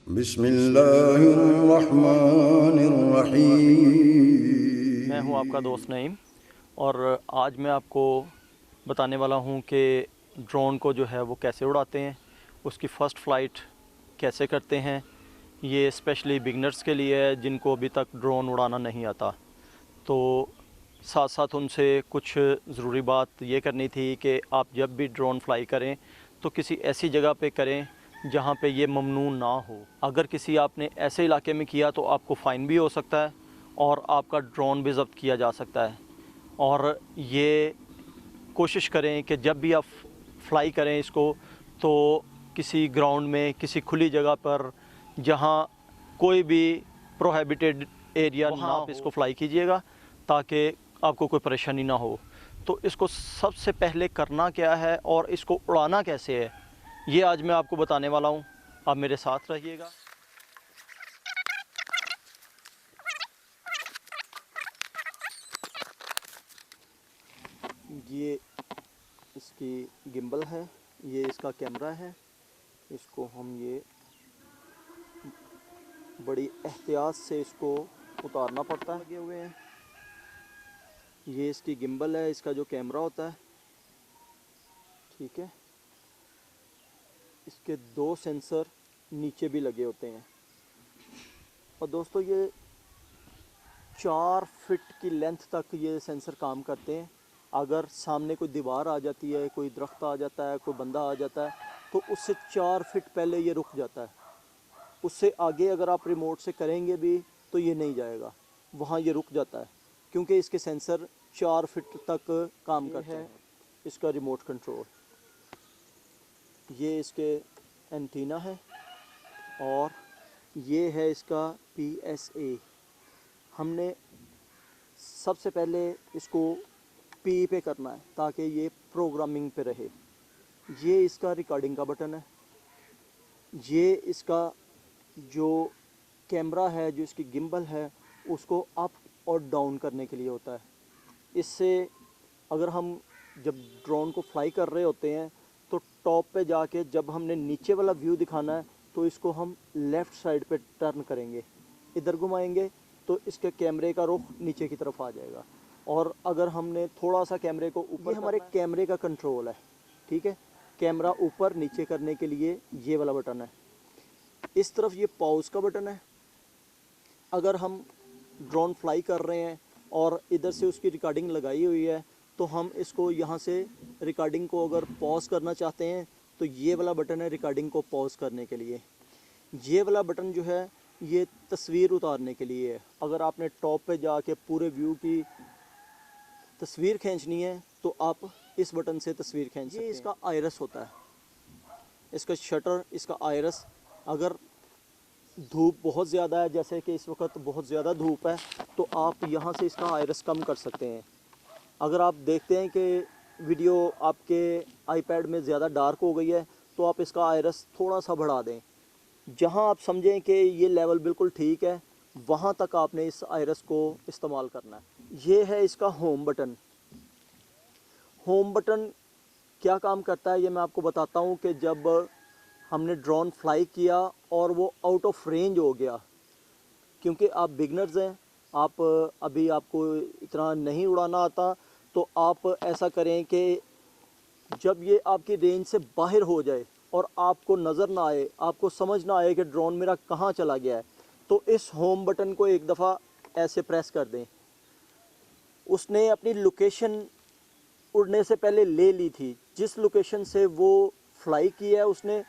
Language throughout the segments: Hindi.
बिस्मिल्लाहिर्रहमानिर्रहीम। मैं हूं आपका दोस्त नईम और आज मैं आपको बताने वाला हूं कि ड्रोन को जो है वो कैसे उड़ाते हैं, उसकी फ़र्स्ट फ़्लाइट कैसे करते हैं। ये स्पेशली बिगनर्स के लिए है जिनको अभी तक ड्रोन उड़ाना नहीं आता। तो साथ साथ उनसे कुछ ज़रूरी बात ये करनी थी कि आप जब भी ड्रोन फ्लाई करें तो किसी ऐसी जगह पे करें जहाँ पे ये ममनू ना हो। अगर किसी आपने ऐसे इलाके में किया तो आपको फ़ाइन भी हो सकता है और आपका ड्रोन भी ज़ब्त किया जा सकता है। और ये कोशिश करें कि जब भी आप फ्लाई करें इसको तो किसी ग्राउंड में, किसी खुली जगह पर जहाँ कोई भी प्रोहिबिटेड एरिया ना हो, आप इसको फ्लाई कीजिएगा ताकि आपको कोई परेशानी ना हो। तो इसको सबसे पहले करना क्या है और इसको उड़ाना कैसे है, ये आज मैं आपको बताने वाला हूँ। आप मेरे साथ रहिएगा। ये इसकी गिम्बल है, ये इसका कैमरा है। इसको हम ये बड़ी एहतियात से इसको उतारना पड़ता है। लगे हुए हैं, ये इसकी गिम्बल है, इसका जो कैमरा होता है, ठीक है। इसके दो सेंसर नीचे भी लगे होते हैं। और दोस्तों ये 4 फीट की लेंथ तक ये सेंसर काम करते हैं। अगर सामने कोई दीवार आ जाती है, कोई दरख्त आ जाता है, कोई बंदा आ जाता है तो उससे 4 फीट पहले ये रुक जाता है। उससे आगे अगर आप रिमोट से करेंगे भी तो ये नहीं जाएगा, वहाँ ये रुक जाता है क्योंकि इसके सेंसर 4 फीट तक काम करते हैं। इसका रिमोट कंट्रोल, ये इसके एंटीना है और ये है इसका PSA। हमने सबसे पहले इसको P पे करना है ताकि ये प्रोग्रामिंग पे रहे। ये इसका रिकॉर्डिंग का बटन है। ये इसका जो कैमरा है, जो इसकी गिम्बल है, उसको अप और डाउन करने के लिए होता है। इससे अगर हम जब ड्रोन को फ्लाई कर रहे होते हैं तो टॉप पे जाके जब हमने नीचे वाला व्यू दिखाना है तो इसको हम लेफ़्ट साइड पे टर्न करेंगे, इधर घुमाएंगे तो इसके कैमरे का रुख नीचे की तरफ आ जाएगा। और अगर हमने थोड़ा सा कैमरे को ऊपर, ये हमारे कैमरे का कंट्रोल है, ठीक है। कैमरा ऊपर नीचे करने के लिए ये वाला बटन है। इस तरफ ये पॉज का बटन है। अगर हम ड्रोन फ्लाई कर रहे हैं और इधर से उसकी रिकॉर्डिंग लगाई हुई है तो हम इसको यहाँ से रिकॉर्डिंग को अगर पॉज करना चाहते हैं तो ये वाला बटन है रिकॉर्डिंग को पॉज करने के लिए। ये वाला बटन जो है ये तस्वीर उतारने के लिए है। अगर आपने टॉप पे जाके पूरे व्यू की तस्वीर खींचनी है तो आप इस बटन से तस्वीर खींच सकते हैं। ये इसका आयरस होता है, इसका शटर, इसका आयरस। अगर धूप बहुत ज़्यादा है, जैसे कि इस वक्त बहुत ज़्यादा धूप है, तो आप यहाँ से इसका आयरस कम कर सकते हैं। अगर आप देखते हैं कि वीडियो आपके आईपैड में ज़्यादा डार्क हो गई है तो आप इसका आयरस थोड़ा सा बढ़ा दें। जहाँ आप समझें कि ये लेवल बिल्कुल ठीक है, वहाँ तक आपने इस आयरस को इस्तेमाल करना है। ये है इसका होम बटन। होम बटन क्या काम करता है ये मैं आपको बताता हूँ कि जब हमने ड्रोन फ्लाई किया और वो आउट ऑफ रेंज हो गया, क्योंकि आप बिगनर्स हैं, आप अभी आपको इतना नहीं उड़ाना आता, तो आप ऐसा करें कि जब ये आपकी रेंज से बाहर हो जाए और आपको नज़र ना आए, आपको समझ ना आए कि ड्रोन मेरा कहाँ चला गया है, तो इस होम बटन को एक दफ़ा ऐसे प्रेस कर दें। उसने अपनी लोकेशन उड़ने से पहले ले ली थी, जिस लोकेशन से वो फ्लाई किया है उसने,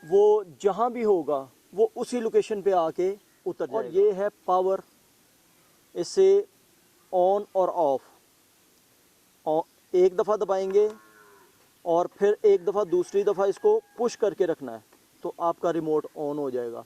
वो जहाँ भी होगा वो उसी लोकेशन पे आके उतर जाएगा। और ये है पावर, इससे ऑन और ऑफ, एक दफ़ा दबाएंगे और फिर एक दफ़ा दूसरी दफ़ा इसको पुश करके रखना है तो आपका रिमोट ऑन हो जाएगा।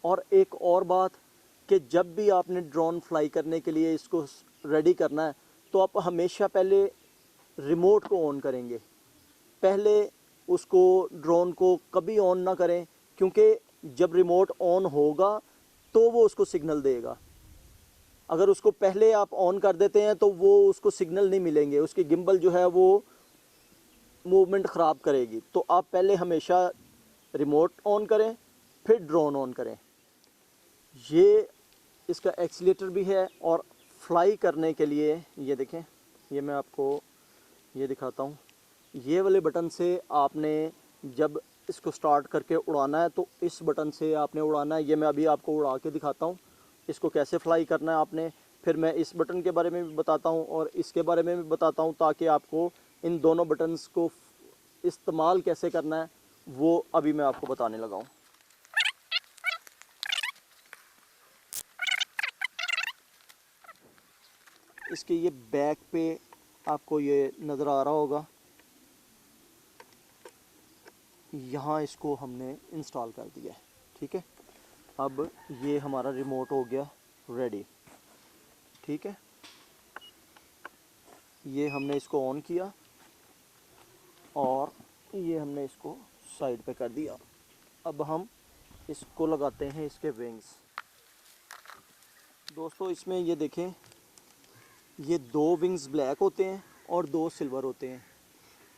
और एक और बात कि जब भी आपने ड्रोन फ्लाई करने के लिए इसको रेडी करना है तो आप हमेशा पहले रिमोट को ऑन करेंगे। पहले उसको ड्रोन को कभी ऑन ना करें, क्योंकि जब रिमोट ऑन होगा तो वो उसको सिग्नल देगा। अगर उसको पहले आप ऑन कर देते हैं तो वो उसको सिग्नल नहीं मिलेंगे, उसकी गिम्बल जो है वो मूवमेंट ख़राब करेगी। तो आप पहले हमेशा रिमोट ऑन करें, फिर ड्रोन ऑन करें। ये इसका एक्सीलेटर भी है, और फ्लाई करने के लिए ये देखें, ये मैं आपको ये दिखाता हूँ। ये वाले बटन से आपने जब इसको स्टार्ट करके उड़ाना है तो इस बटन से आपने उड़ाना है। ये मैं अभी आपको उड़ा के दिखाता हूँ इसको कैसे फ्लाई करना है आपने। फिर मैं इस बटन के बारे में भी बताता हूँ और इसके बारे में भी बताता हूँ, ताकि आपको इन दोनों बटन्स को इस्तेमाल कैसे करना है वो अभी मैं आपको बताने लगा हूँ। इसके ये बैक पे आपको ये नज़र आ रहा होगा, यहाँ इसको हमने इंस्टॉल कर दिया है। ठीक है, अब ये हमारा रिमोट हो गया रेडी। ठीक है, ये हमने इसको ऑन किया और ये हमने इसको साइड पे कर दिया। अब हम इसको लगाते हैं इसके विंग्स। दोस्तों इसमें ये देखें, ये 2 विंग्स ब्लैक होते हैं और 2 सिल्वर होते हैं।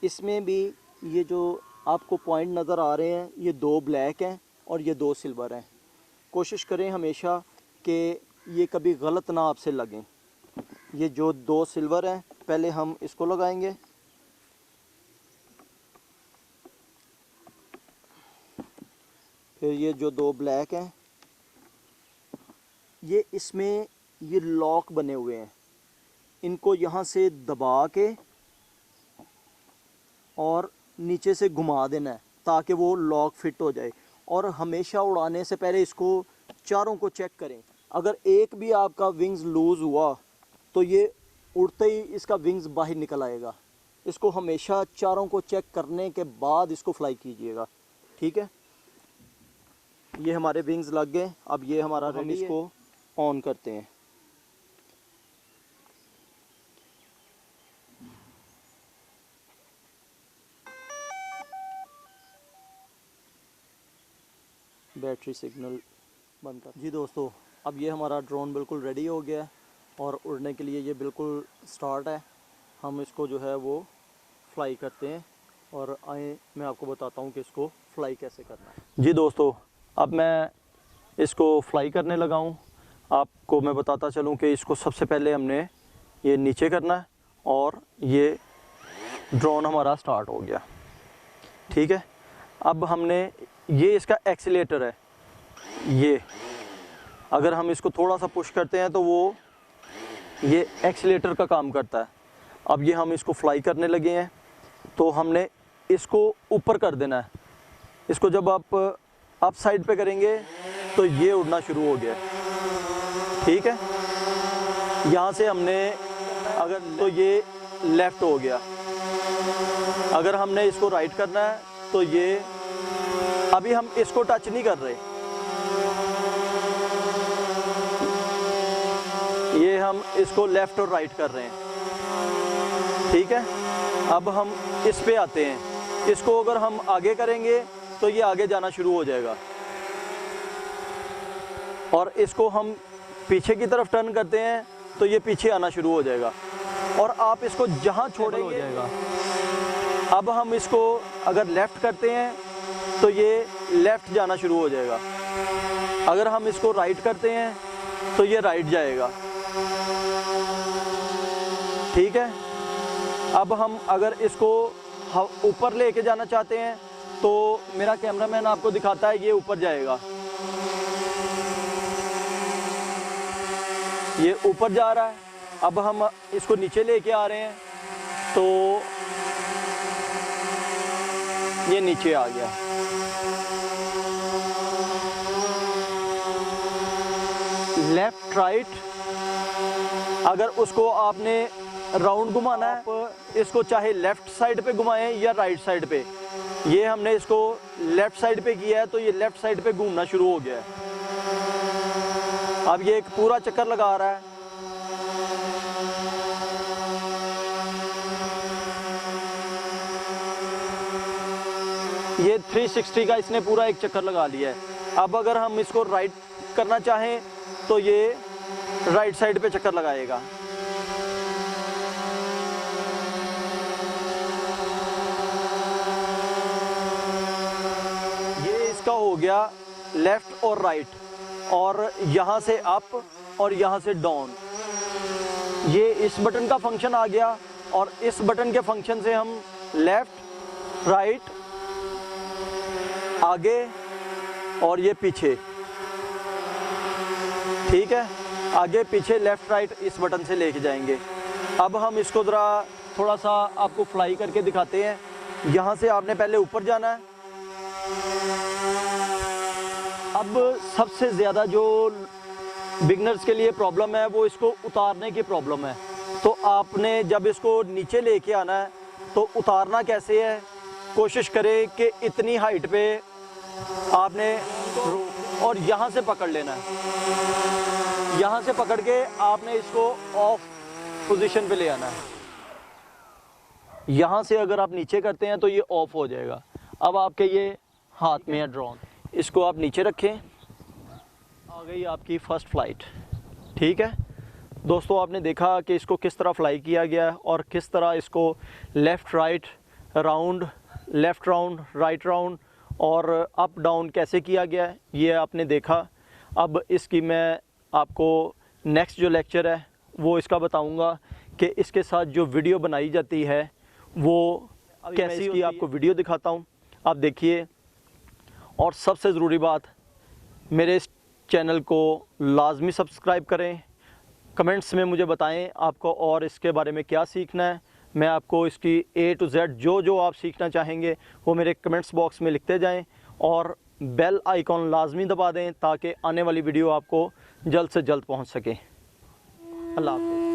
इसमें भी ये जो आपको पॉइंट नज़र आ रहे हैं, ये 2 ब्लैक हैं और ये 2 सिल्वर हैं। कोशिश करें हमेशा कि ये कभी गलत ना आपसे लगें। ये जो 2 सिल्वर हैं, पहले हम इसको लगाएंगे, फिर ये जो 2 ब्लैक हैं, ये इसमें ये लॉक बने हुए हैं, इनको यहाँ से दबा के और नीचे से घुमा देना है ताकि वो लॉक फिट हो जाए। और हमेशा उड़ाने से पहले इसको चारों को चेक करें। अगर एक भी आपका विंग्स लूज़ हुआ तो ये उड़ते ही इसका विंग्स बाहर निकल आएगा। इसको हमेशा चारों को चेक करने के बाद इसको फ्लाई कीजिएगा। ठीक है, ये हमारे विंग्स लग गए। अब ये हमारा रेडी है, इसको ऑन करते हैं। बैटरी सिग्नल बंद कर। जी दोस्तों, अब ये हमारा ड्रोन बिल्कुल रेडी हो गया है और उड़ने के लिए ये बिल्कुल स्टार्ट है। हम इसको जो है वो फ्लाई करते हैं और आए मैं आपको बताता हूँ कि इसको फ्लाई कैसे करना है। जी दोस्तों, अब मैं इसको फ्लाई करने लगा हूँ। आपको मैं बताता चलूँ कि इसको सबसे पहले हमने ये नीचे करना है और ये ड्रोन हमारा स्टार्ट हो गया। ठीक है, अब हमने ये इसका एक्सीलेटर है, ये अगर हम इसको थोड़ा सा पुश करते हैं तो वो ये एक्सीलेटर का काम करता है। अब ये हम इसको फ्लाई करने लगे हैं तो हमने इसको ऊपर कर देना है। इसको जब आप अप साइड पे करेंगे तो ये उड़ना शुरू हो गया। ठीक है, यहाँ से हमने अगर तो ये लेफ़्ट हो गया। अगर हमने इसको राइट करना है तो ये, अभी हम इसको टच नहीं कर रहे, ये हम इसको लेफ़्ट और राइट कर रहे हैं। ठीक है, अब हम इस पे आते हैं। इसको अगर हम आगे करेंगे तो ये आगे जाना शुरू हो जाएगा और इसको हम पीछे की तरफ टर्न करते हैं तो ये पीछे आना शुरू हो जाएगा और आप इसको जहाँ छोड़ेंगे हो जाएगा। अब हम इसको अगर लेफ़्ट करते हैं तो ये लेफ़्ट जाना शुरू हो जाएगा। अगर हम इसको राइट करते हैं तो ये राइट जाएगा। ठीक है, अब हम अगर इसको ऊपर लेके जाना चाहते हैं तो मेरा कैमरामैन आपको दिखाता है, ये ऊपर जाएगा, ये ऊपर जा रहा है। अब हम इसको नीचे लेके आ रहे हैं तो ये नीचे आ गया। लेफ्ट राइट, अगर उसको आपने राउंड घुमाना है, आप इसको चाहे लेफ़्ट साइड पे घुमाएं या राइट साइड पे। ये हमने इसको लेफ़्ट साइड पे किया है तो ये लेफ़्ट साइड पे घूमना शुरू हो गया है। अब ये एक पूरा चक्कर लगा रहा है। ये 360 का इसने पूरा एक चक्कर लगा लिया है। अब अगर हम इसको राइट करना चाहें तो ये राइट साइड पे चक्कर लगाएगा। ये इसका हो गया लेफ़्ट और राइट, और यहाँ से अप और यहाँ से डाउन। ये इस बटन का फंक्शन आ गया, और इस बटन के फंक्शन से हम लेफ़्ट राइट, आगे और ये पीछे, ठीक है, आगे पीछे लेफ़्ट राइट इस बटन से लेके जाएंगे। अब हम इसको ज़रा थोड़ा सा आपको फ्लाई करके दिखाते हैं। यहाँ से आपने पहले ऊपर जाना है। अब सबसे ज़्यादा जो बिगनर्स के लिए प्रॉब्लम है वो इसको उतारने की प्रॉब्लम है। तो आपने जब इसको नीचे लेके आना है तो उतारना कैसे है, कोशिश करें कि इतनी हाइट पे आपने और यहाँ से पकड़ लेना है। यहाँ से पकड़ के आपने इसको ऑफ पोजीशन पे ले आना है। यहाँ से अगर आप नीचे करते हैं तो ये ऑफ हो जाएगा। अब आपके ये हाथ में है ड्रोन, इसको आप नीचे रखें, आ गई आपकी फ़र्स्ट फ़्लाइट। ठीक है दोस्तों, आपने देखा कि इसको किस तरह फ्लाई किया गया है और किस तरह इसको left right round, left round, right round और अप डाउन कैसे किया गया है, ये आपने देखा। अब इसकी मैं आपको नेक्स्ट जो लेक्चर है वो इसका बताऊंगा कि इसके साथ जो वीडियो बनाई जाती है वो कैसी की आपको वीडियो दिखाता हूँ, आप देखिए। और सबसे ज़रूरी बात, मेरे इस चैनल को लाजमी सब्सक्राइब करें, कमेंट्स में मुझे बताएं आपको और इसके बारे में क्या सीखना है। मैं आपको इसकी A to Z जो आप सीखना चाहेंगे वो मेरे कमेंट्स बॉक्स में लिखते जाएं, और बेल आइकॉन लाजमी दबा दें ताकि आने वाली वीडियो आपको जल्द से जल्द पहुंच सके। अल्लाह हाफ़िज़।